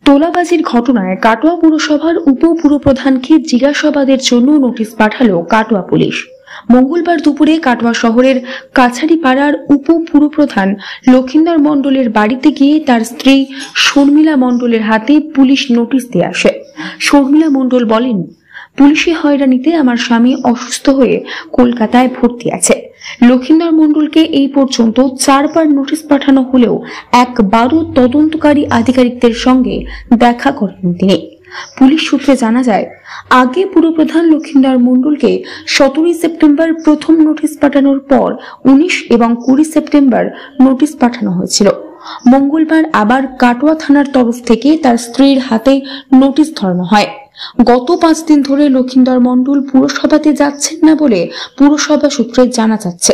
তোলাবাজির ঘটনায় কাটোয়া পুরসভার উপপুরপ্রধানকে জিজ্ঞাসাবাদের জন্য নোটিশ পাঠালো কাটোয়া পুলিশ। মঙ্গলবার দুপুরে কাটোয়া শহরের কাছারিপাড়ার উপপুরপ্রধান লক্ষিন্দর মণ্ডলের বাড়িতে গিয়ে তার স্ত্রী শর্মিলা মণ্ডলের হাতে পুলিশ নোটিশ দিয়ে আসে। শর্মিলা মণ্ডল বলেন, পুলিশি হয়রানিতে আমার স্বামী অসুস্থ হয়ে কলকাতায় ভর্তি আছে। লক্ষিন্দর মণ্ডলকে এই পর্যন্ত 4 বার নোটিশ পাঠানো হলেও একবারও তদন্তকারী আধিকারিকদের সঙ্গে দেখা করেন তিনি। পুলিশ সূত্রে জানা যায়, আগে পুরপ্রধান লক্ষিন্দর মণ্ডলকে 17 সেপ্টেম্বর প্রথম নোটিশ পাঠানোর পর 19 এবং 20 সেপ্টেম্বর নোটিশ পাঠানো হয়েছিল। মঙ্গলবার আবার কাটোয়া থানার তরফ থেকে তার স্ত্রীর হাতে নোটিশ ধরানো হয়। গত 5 দিন ধরে লক্ষিন্দর মণ্ডল পুরসভাতে যাচ্ছেন না বলে পুরসভা সূত্রে জানা যাচ্ছে।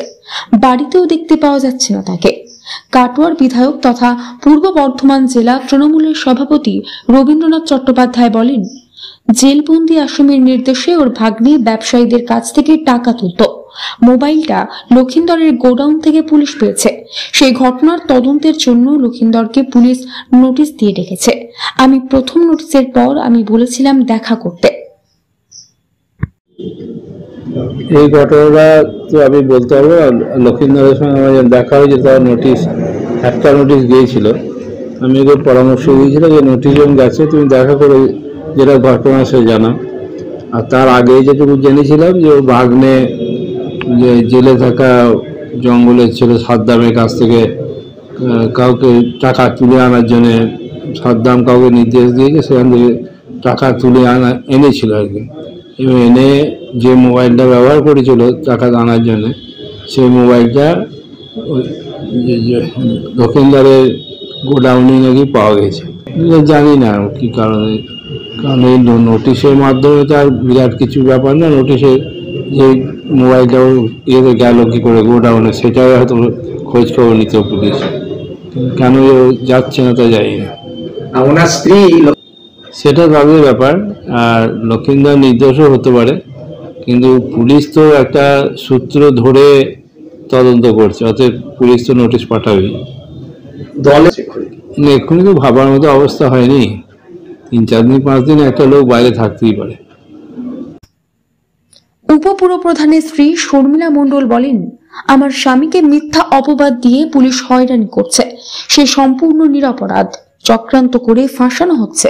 বাড়িতেও দেখতে পাওয়া যাচ্ছে না তাকে। কাটোয়ার বিধায়ক তথা পূর্ব বর্ধমান জেলা তৃণমূলের সভাপতি রবীন্দ্রনাথ চট্টোপাধ্যায় বলেন, জেলবন্দি আসামির নির্দেশে ওর ভাগ্নে ব্যবসায়ীদের কাছ থেকে টাকা তুলত। মোবাইলটা লক্ষিন্দরের গোডাউন থেকে পুলিশ পেয়েছে। সেই ঘটনার তদন্তের জন্য লক্ষিন্দরকে পুলিশ নোটিশ দিয়ে রেখেছে। আমি প্রথম নোটিশের পর আমি বলেছিলাম দেখা করতে। এই ঘটনাটা তো আমি বলতে পারবো। লক্ষিন্দরের সঙ্গে আমার দেখা হয়েছে, তার একটা নোটিশ গিয়েছিল। আমি ওকে পরামর্শ দিয়েছিলাম যে নোটিশ যখন গেছে তুমি দেখা করে যেটা ঘটনা সে জানা। আর তার আগে যেটুকু জেনেছিলাম যে ও ভাগ্নে যে জেলে থাকা জঙ্গলের ছিল সাদ্দামের কাছ থেকে কাউকে টাকা তুলে আনার জন্যে সাদ্দাম কাউকে নির্দেশ দিয়েছে, সেখান থেকে টাকা তুলে এনেছিল আর কি। এবং এনে যে মোবাইলটা ব্যবহার করেছিল টাকা আনার জন্য, সেই মোবাইলটা লক্ষিন্দরের গোডাউনে নাকি পাওয়া গেছে। জানি না কি কারণে, কারণ এই নোটিশের মাধ্যমে তো আর বিরাট কিছু ব্যাপার না। নোটিশে যে মোবাইলটাও ইয়েতে গেল কি করে গোডাউনে, সেটাই হয়তো খোঁজ খবর নিত পুলিশ। কেন যাচ্ছে না তা জানি না। ওনার স্ত্রী সেটা তাদের ব্যাপার। আর লক্ষিন্দর নির্দোষও হতে পারে, কিন্তু পুলিশ তো একটা সূত্র ধরে তদন্ত করছে, অতএব পুলিশ তো নোটিশ পাঠাবেই। দলে এক্ষুনি তো ভাবার মতো অবস্থা হয়নি। 3-4 দিন 5 দিন একটা লোক বাইরে থাকতেই পারে। উপপুরপ্রধানের স্ত্রী শর্মিলা মণ্ডল বলেন, আমার স্বামীকে মিথ্যা অপবাদ দিয়ে পুলিশ হয়রানি করছে। সে সম্পূর্ণ নিরপরাধ, চক্রান্ত করে ফাঁসানো হচ্ছে।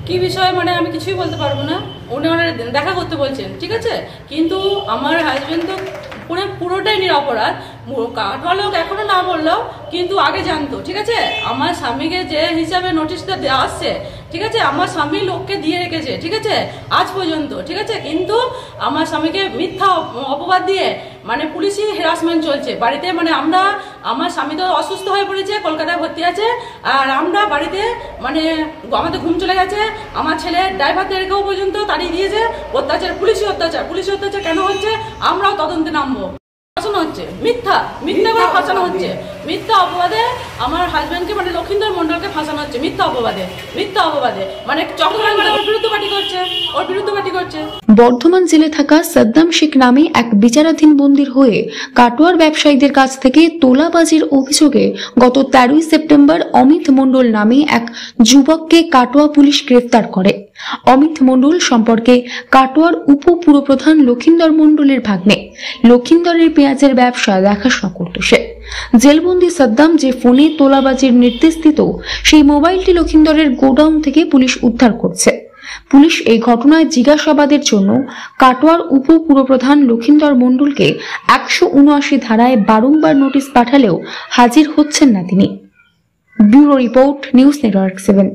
কি বিষয় মানে আমি কিছুই বলতে পারবো না। উনি দেখা করতে বলছেন, ঠিক আছে, কিন্তু আমার হাজবেন্ড তো পুরোটাই নিরপরাধ। কাটোয়া লোক এখনো না বললেও কিন্তু আগে জানতো, ঠিক আছে। আমার স্বামীকে যে হিসাবে নোটিশটা দেওয়া আসছে, ঠিক আছে, আমার স্বামী লোককে দিয়ে রেখেছে, ঠিক আছে, আজ পর্যন্ত, ঠিক আছে, কিন্তু আমার স্বামীকে মিথ্যা অপবাদ দিয়ে মানে পুলিশি হ্যারাসমেন্ট চলছে বাড়িতে। মানে আমার স্বামী তো অসুস্থ হয়ে পড়েছে, কলকাতায় ভর্তি আছে, আর আমরা বাড়িতে মানে আমাদের ঘুম চলে গেছে। আমার ছেলে ড্রাইভারদেরকেও পর্যন্ত তাড়িয়ে দিয়েছে। অত্যাচার, পুলিশি অত্যাচার কেন হচ্ছে আমরাও তদন্তে নামবো। ফাঁসানো হচ্ছে, মিথ্যা করে ফাঁসানো হচ্ছে। মিথ্যা অপবাদে আমার হাজবেন্ডকে মানে লক্ষিন্দর মণ্ডলকে ফাঁসানো হচ্ছে মিথ্যা অপবাদে মানে চক্রান্ত করে ওর বিরুদ্ধে পার্টি করছে। বর্ধমান জেলে থাকা সাদ্দাম শেখ নামে এক বিচারাধীন বন্দীর হয়ে কাটোয়ার ব্যবসায়ীদের কাছ থেকে তোলাবাজির অভিযোগে গত 13 সেপ্টেম্বর অমিত মণ্ডল নামে এক যুবককে কাটোয়া পুলিশ গ্রেফতার করে। অমিত মণ্ডল সম্পর্কে কাটোয়ার উপপুরপ্রধান লক্ষিন্দর মণ্ডলের ভাগ্নে। লক্ষিন্দরের পেঁয়াজের ব্যবসা দেখাশোনা করত সে। জেলবন্দি সাদ্দাম যে ফোনে তোলাবাজির নির্দেশ দিত, সেই মোবাইলটি লক্ষিন্দরের গোডাউন থেকে পুলিশ উদ্ধার করছে। পুলিশ এই ঘটনায় জিজ্ঞাসাবাদের জন্য কাটোয়ার উপপুরপ্রধান লক্ষিন্দর মণ্ডলকে 179 ধারায় বারংবার নোটিশ পাঠালেও হাজির হচ্ছেন না তিনি। Bureau report, news network 7।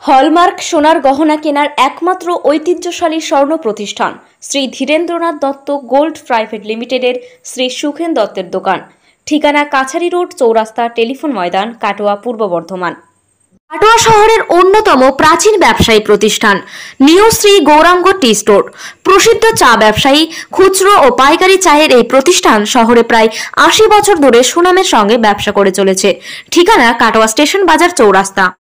Hallmark সোনার গহনা কেনার একমাত্র ঐতিহ্যশালী স্বর্ণ প্রতিষ্ঠান শ্রী ধীরেন্দ্রনাথ দত্ত গোল্ড প্রাইভেট লিমিটেডের শ্রী সুখেন দত্তের দোকান। ঠিকানা কাছারি রোড, চৌরাস্তা, টেলিফোন ময়দান, কাটোয়া, পূর্ব বর্ধমান। কাটোয়া শহরের অন্যতম প্রাচীন ব্যবসায়ী প্রতিষ্ঠান new Shri Gouranga tea store. প্রসিদ্ধ চা ব্যবসায়ী, খুচরো ও পাইকারি চায়ের এই প্রতিষ্ঠান শহরে প্রায় 80 বছর ধরে সুনামের সঙ্গে ব্যবসা করে চলেছে। ঠিকানা কাটোয়া স্টেশন বাজার, চৌরাস্তা।